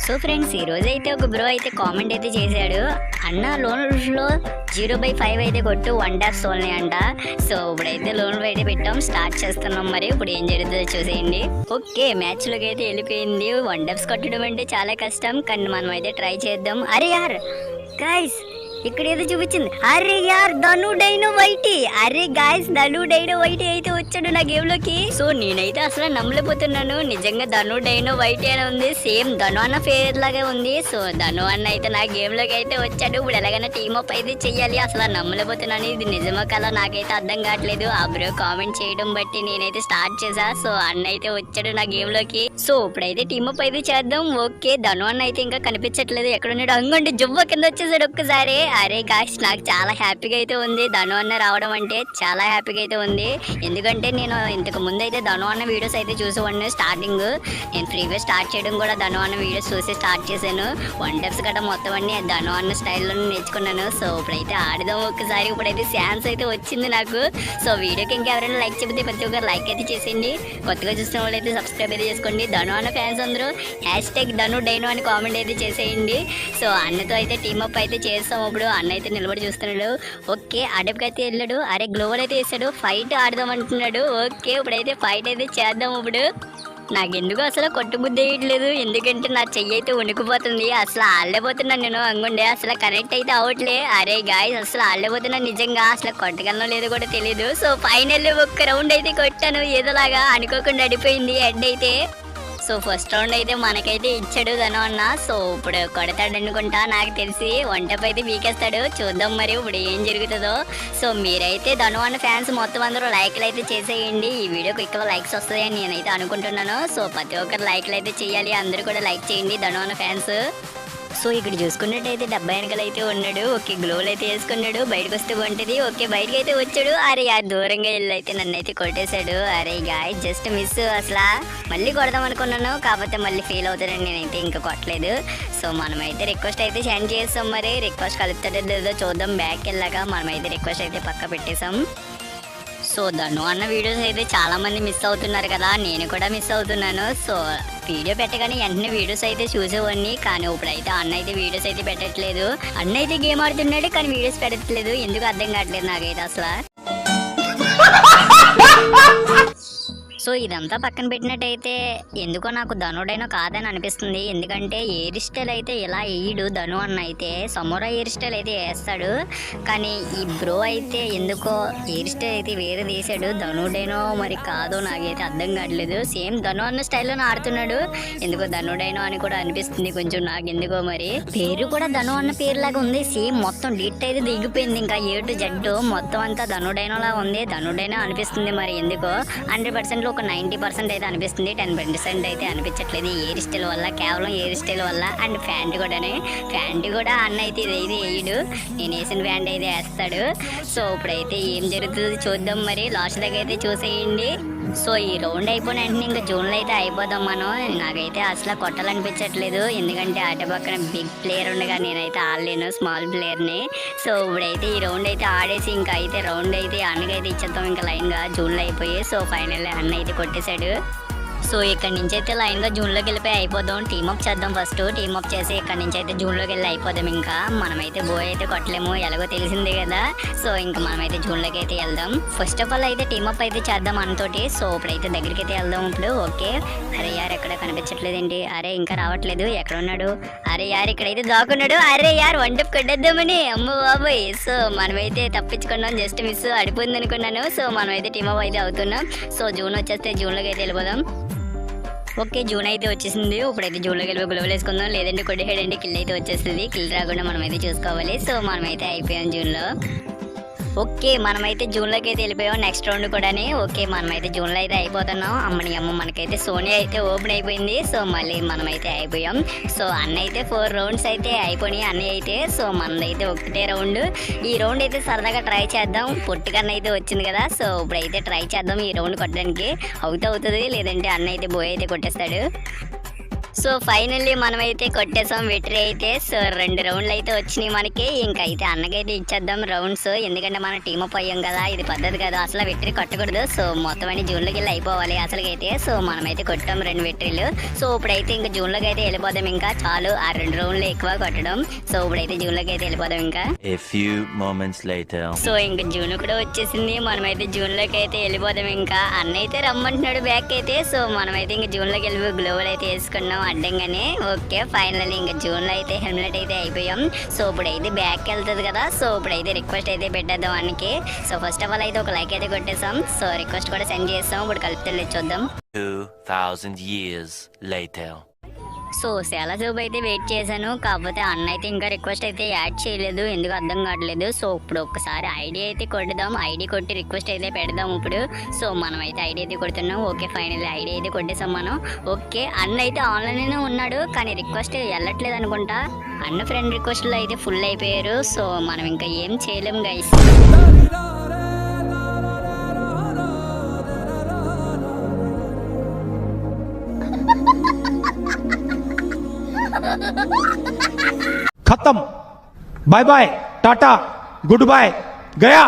So friends, ఈ రోజు అయితే ఒక బ్రో అయితే కామెంట్ అయితే చేశాడు, అన్న లోన్లో 0/5 అయితే కొట్టు 1 డాష్ సోల్ని అంట. సో ఇప్పుడైతే లోన్ అయితే పెట్టాం, స్టార్ట్ చేస్తున్నాం. మరి ఇప్పుడు ఏం జరుగుతుందో చూసేయండి. ఓకే, మ్యాచ్లోకి అయితే వెళ్ళిపోయింది. 1 డాష్ కొట్టడం అంటే చాలా కష్టం, కానీ మనం అయితే ట్రై చేద్దాం. అరే యార్ గైస్, ఇక్కడ ఏదో చూపించింది. అరే యార్, ధను డైనో వైటీ. అరే గాయస్, ధను డైనో వైటీ అయితే వచ్చాడు నా గేమ్ లోకి. సో నేనైతే అసలు నమ్మలేకపోతున్నాను, నిజంగా ధను డైనో వైటీ అని ఉంది. సేమ్ ధను అన్న ఫేర్ లాగే ఉంది. సో ధను అన్న అయితే నా గేమ్ లోకి అయితే వచ్చాడు. ఇప్పుడు ఎలాగైనా టీమ్ అప్ అయితే చెయ్యాలి. అసలు నమ్మలేకపోతున్నాను, ఇది నిజమో కదా నాకైతే అర్థం కావట్లేదు. ఆ బ్రో కామెంట్ చేయడం బట్టి నేనైతే స్టార్ట్ చేసా. సో అన్న అయితే వచ్చాడు నా గేమ్ లోకి. సో ఇప్పుడైతే టీమ్ అప్ అయితే చేద్దాం. ఓకే, ధను అన్న అయితే ఇంకా కనిపించట్లేదు, ఎక్కడున్నాడు? అంగండి జువ్వ కింద వచ్చేసాడు ఒక్కసారి. అరే గాయ్స్, నాకు చాలా హ్యాపీగా అయితే ఉంది ధను అన్న రావడం అంటే. చాలా హ్యాపీగా అయితే ఉంది, ఎందుకంటే నేను ఇంతకు ముందు అయితే ధను అన్న వీడియోస్ అయితే చూసేవాడిని. స్టార్టింగ్ నేను ఫ్రీగా స్టార్ట్ చేయడం కూడా ధను అన్న వీడియోస్ చూసి స్టార్ట్ చేశాను. 1 డాష్ గట్రా మొత్తం అన్ని ధను అన్న స్టైల్లో నేర్చుకున్నాను. సో ఇప్పుడైతే ఆడదాం ఒక్కసారి. ఇప్పుడైతే ఛాన్స్ అయితే వచ్చింది నాకు. సో వీడియోకి ఇంకెవరైనా లైక్ చెబితే ప్రతి ఒక్కరు లైక్ అయితే చేసేయండి. కొత్తగా చూసిన వాళ్ళు అయితే సబ్స్క్రైబ్ అయితే చేసుకోండి. ధను అన్న ఫ్యాన్స్ అందరూ #ధను డైనో అని కామెంట్ అయితే చేసేయండి. సో అన్నతో అయితే టీమప్ అయితే చేస్తాం. ఇప్పుడు అన్న అయితే నిలబడి చూస్తున్నాడు. ఓకే, అడవికి అయితే వెళ్ళాడు. అరే గ్లోవర్ అయితే వేసాడు, ఫైట్ ఆడదాం అంటున్నాడు. ఓకే, ఇప్పుడైతే ఫైట్ అయితే చేద్దాం. ఇప్పుడు నాకెందుకు అసలు కొట్టుబుద్ధి వేయట్లేదు, ఎందుకంటే నా చెయ్యి అయితే వణికిపోతుంది. అసలు ఆడలేకపోతున్నాను నేను. అంగుండే అసలు కనెక్ట్ అయితే అవట్లే. అరే గాయస్, అసలు ఆడలేకపోతున్నాను నిజంగా. అసలు కొట్టగలనో లేదో కూడా తెలియదు. సో ఫైనల్లీ ఒక్క రౌండ్ అయితే కొట్టాను, ఏదోలాగా అనుకోకుండా అడిపోయింది హెడ్ అయితే. సో ఫస్ట్ రౌండ్ అయితే మనకైతే ఇచ్చాడు ధను అన్న. సో ఇప్పుడు కొడతాడు అనుకుంటా, నాకు తెలిసి వంటపై అయితే వీకేస్తాడు. చూద్దాం మరి ఇప్పుడు ఏం జరుగుతుందో. సో మీరైతే ధను అన్న ఫ్యాన్స్ మొత్తం అందరూ లైక్లు అయితే చేసేయండి. ఈ వీడియోకి ఎక్కువ లైక్స్ వస్తాయని నేనైతే అనుకుంటున్నాను. సో ప్రతి ఒక్కరు లైక్లు అయితే చేయాలి, అందరూ కూడా లైక్ చేయండి ధను అన్న ఫ్యాన్స్. సో ఇక్కడ చూసుకున్నట్టయితే 70 వెనకలు అయితే ఉన్నాడు. ఓకే, గ్లోవ్లు అయితే వేసుకున్నాడు, బయటకు వస్తే బాగుంటుంది. ఓకే, బయటకు అయితే వచ్చాడు. అరే యార్, దూరంగా వెళ్ళి అయితే నన్ను అయితే కొట్టేశాడు. అరే గాయ్, జస్ట్ మిస్. అసలు మళ్ళీ కొడదాం అనుకున్నాను, కాకపోతే మళ్ళీ ఫెయిల్ అవుతాడని నేనైతే ఇంకా కొట్టలేదు. సో మనమైతే రిక్వెస్ట్ అయితే సెండ్ చేస్తాం. మరి రిక్వెస్ట్ కలుపుతాడో లేదో చూద్దాం. బ్యాక్ వెళ్ళాక మనమైతే రిక్వెస్ట్ అయితే పక్క పెట్టేసాం. సో ధను అన్న వీడియోస్ అయితే చాలా మంది మిస్ అవుతున్నారు కదా, నేను కూడా మిస్ అవుతున్నాను. సో వీడియో పెట్టగానే వెంటనే వీడియోస్ అయితే చూసేవాడిని, కానీ ఇప్పుడైతే అన్న అయితే వీడియోస్ అయితే పెట్టట్లేదు. అన్న అయితే గేమ్ ఆడుతున్నాడు, కానీ వీడియోస్ పెట్టట్లేదు. ఎందుకు అర్థం కావట్లేదు నాకైతే అసలు. సో ఇదంతా పక్కన పెట్టినట్టయితే ఎందుకో నాకు ధను డైనో కాదని అనిపిస్తుంది. ఎందుకంటే హెయిర్ స్టైల్ అయితే ఇలా వేయడు ధను అన్న, అయితే సమురా హెయిర్ స్టైల్ అయితే వేస్తాడు. కానీ ఈ బ్రో అయితే ఎందుకో హెయిర్ స్టైల్ అయితే వేరే తీసాడు. ధను డైనో మరి కాదో నాకైతే అర్థం కావట్లేదు. సేమ్ ధను అన్న స్టైల్లో ఆడుతున్నాడు, ఎందుకో ధను డైనో అని కూడా అనిపిస్తుంది కొంచెం నాకు. ఎందుకో మరి పేరు కూడా ధను అన్న పేరు లాగా ఉంది. సేమ్ మొత్తం డిట్ అయితే దిగిపోయింది, ఇంకా A to Z మొత్తం అంతా ధను డైనో లాగా ఉంది. ధను డైనో అనిపిస్తుంది మరి ఎందుకో. 100% ఒక 90% అయితే అనిపిస్తుంది, 10% అయితే అనిపించట్లేదు. హెయిర్ స్టైల్ వల్ల, కేవలం హెయిర్ స్టైల్ వల్ల. అండ్ ప్యాంట్ కూడా అన్న అయితే ఇది వేయడు, నేను వేసిన ప్యాంట్ అయితే వేస్తాడు. సో ఇప్పుడైతే ఏం జరుగుతుందో చూద్దాం. మరి లాస్ట్ దగ్గర అయితే చూసేయండి. సో ఈ రౌండ్ అయిపోయిన వెంటనే ఇంకా జూన్లో అయితే అయిపోదాం మనం. నాకైతే అసలు కొట్టాలనిపించట్లేదు, ఎందుకంటే అటు పక్కన బిగ్ ప్లేయర్ ఉండగా నేనైతే ఆడలేను, స్మాల్ ప్లేయర్ని. సో ఇప్పుడైతే ఈ రౌండ్ అయితే ఆడేసి ఇంకా అయితే రౌండ్ అయితే అన్నకైతే ఇచ్చేద్దాం ఇంకా లైన్గా. జూన్లో అయిపోయి సో ఫైనల్ అన్న అయితే కొట్టేశాడు. సో ఇక్కడ నుంచి అయితే లైన్గా జూన్లోకి వెళ్ళిపోయి అయిపోదాం. టీమప్ చేద్దాం ఫస్ట్. టీమప్ చేసి ఇక్కడ నుంచి అయితే జూన్లోకి వెళ్ళి అయిపోదాం. ఇంకా మనమైతే బోయ్ అయితే కొట్టలేము, ఎలాగో తెలిసిందే కదా. సో ఇంకా మనమైతే జూన్లోకి అయితే వెళ్దాం. ఫస్ట్ ఆఫ్ ఆల్ అయితే టీమప్ అయితే చేద్దాం మనతోటి. సో ఇప్పుడైతే దగ్గరికి అయితే వెళ్దాం ఇప్పుడు. ఓకే, అరే యార్ ఎక్కడ కనిపించట్లేదేంటి? అరే ఇంకా రావట్లేదు, ఎక్కడ ఉన్నాడు? అరే యార్ ఇక్కడైతే దాక్కున్నాడు. అరే యార్, వంటపు కొట్టేద్దామని, అమ్మ బాబోయ్. సో మనమైతే తప్పించుకున్నాం, జస్ట్ మిస్ అడిపోయింది అనుకున్నాను. సో మనమైతే టీమప్ అయితే అవుతున్నాం. సో జూన్ వచ్చేస్తే జూన్లోకి అయితే వెళ్ళిపోదాం. ఓకే, జూన్ అయితే వచ్చేసింది. ఇప్పుడైతే జూన్లోకి వెళ్ళి గ్లోవల్ వేసుకుందాం, లేదంటే కొట్టేయడండి కిల్ అయితే వచ్చేస్తుంది. కిల్ రాకుండా మనమైతే చూసుకోవాలి. సో మనమైతే అయిపోయాం జూన్లో. ఓకే, మనమైతే జూన్లోకి అయితే వెళ్ళిపోయాం నెక్స్ట్ రౌండ్ కూడానే. ఓకే, మనమైతే జూన్లో అయితే అయిపోతున్నాం. అమ్మ మనకైతే సోనియా అయితే ఓపెన్ అయిపోయింది. సో మళ్ళీ మనమైతే అయిపోయాం. సో అన్న అయితే 4 రౌండ్స్ అయితే అయిపోయినాయి అన్నీ అయితే. సో మనదైతే ఒకటే రౌండ్. ఈ రౌండ్ అయితే సరదాగా ట్రై చేద్దాం. పొట్టుకన్న అయితే వచ్చింది కదా. సో ఇప్పుడైతే ట్రై చేద్దాం ఈ రౌండ్ కొట్టడానికి. అవుతుంది, లేదంటే అన్న అయితే బోయ్ అయితే కొట్టేస్తాడు. సో ఫైనల్లీ మనమైతే కొట్టేసాం విక్టరీ అయితే. సో 2 రౌండ్లు అయితే వచ్చినాయి మనకి. ఇంకైతే అన్నకైతే ఇచ్చేద్దాం రౌండ్స్, ఎందుకంటే మన టీమ్ అప్ అయ్యాం కదా, ఇది పద్ధతి కదా, అసలు విక్టరీ కొట్టకూడదు. సో మొత్తం అన్ని జూన్లోకి వెళ్ళి అయిపోవాలి అసలుకైతే. సో మనమైతే కొట్టాం 2 విక్టరీలు. సో ఇప్పుడైతే ఇంకా జూన్లోకి అయితే వెళ్ళిపోదాం, ఇంకా చాలు ఆ 2 రౌండ్లు ఎక్కువ కొట్టడం. సో ఇప్పుడైతే జూన్లోకి అయితే వెళ్ళిపోదాం ఇంకా. A few moments later. So ఇంకా జూన్ కూడా వచ్చేసింది, మనమైతే జూన్లోకి అయితే వెళ్ళిపోదాం ఇంకా. అన్న అయితే రమ్మంటున్నాడు బ్యాక్ అయితే. సో మనమైతే ఇంకా జూన్లోకి వెళ్ళి గ్లోవల్ అయితే వేసుకున్నాం అడ్డంగానే. ఓకే ఫైనల్లీ ఇంకా జూన్లో అయితే హెల్మెట్ అయితే అయిపోయాం. సో ఇప్పుడైతే బ్యాక్ వెళ్తుంది కదా. సో ఇప్పుడైతే రిక్వెస్ట్ అయితే పెట్టేద్దాం అన్నకి. సో ఫస్ట్ ఆఫ్ ఆల్ అయితే ఒక లైక్ అయితే కొట్టేసాం. సో రిక్వెస్ట్ కూడా సెండ్ చేస్తాం. ఇప్పుడు కలిపితే చూద్దాం. 2000 years later. సో చాలా సేపు అయితే వెయిట్ చేశాను, కాకపోతే అన్న అయితే ఇంకా రిక్వెస్ట్ అయితే యాడ్ చేయలేదు, ఎందుకు అర్థం కావట్లేదు. సో ఇప్పుడు ఒక్కసారి ఐడి అయితే కొట్టుదాం, ఐడి కొట్టి రిక్వెస్ట్ అయితే పెడదాం ఇప్పుడు. సో మనం అయితే ఐడి అయితే కొడుతున్నాం. ఓకే ఫైనల్లీ ఐడి అయితే కొట్టేసాం మనం. ఓకే అన్న అయితే ఆన్లైన్లోనే ఉన్నాడు, కానీ రిక్వెస్ట్ వెళ్ళట్లేదు అనుకుంటా. అన్న ఫ్రెండ్ రిక్వెస్ట్లో అయితే ఫుల్ అయిపోయారు. సో మనం ఇంకా ఏం చేయలేం గైస్. खत्म, bye bye, tata, goodbye, गया।